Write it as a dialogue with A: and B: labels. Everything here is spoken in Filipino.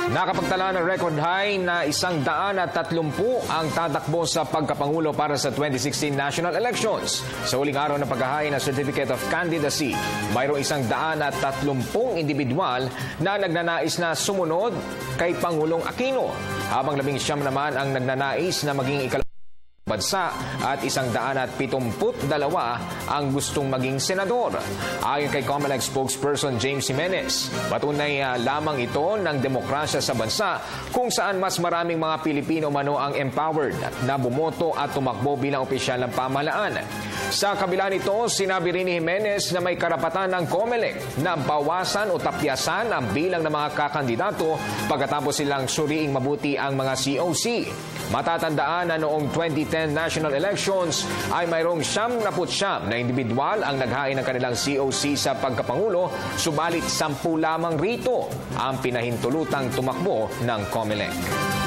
A: Nakapagtala ng record high na 130 ang tatakbo sa pagkapangulo para sa 2016 national elections. Sa huling araw ng paghahain ng Certificate of Candidacy, mayroong 130 individual na nagnanais na sumunod kay Pangulong Aquino, habang 19 naman ang nagnanais na maging bansa at 172 ang gustong maging senador. Ayon kay COMELEC spokesperson James Jimenez, patunay lamang ito ng demokrasya sa bansa kung saan mas maraming mga Pilipino mano ang empowered na bumoto at tumakbo bilang opisyal ng pamahalaan. Sa kabila nito, sinabi rin ni Jimenez na may karapatan ng COMELEC na bawasan o tapyasan ang bilang ng mga kakandidato pagkatapos silang suriing mabuti ang mga COC. Matatandaan na noong 2010 national elections ay mayroong 79 na individual ang naghain ng kanilang COC sa pagkapangulo, subalit 10 lamang rito ang pinahintulutang tumakbo ng COMELEC.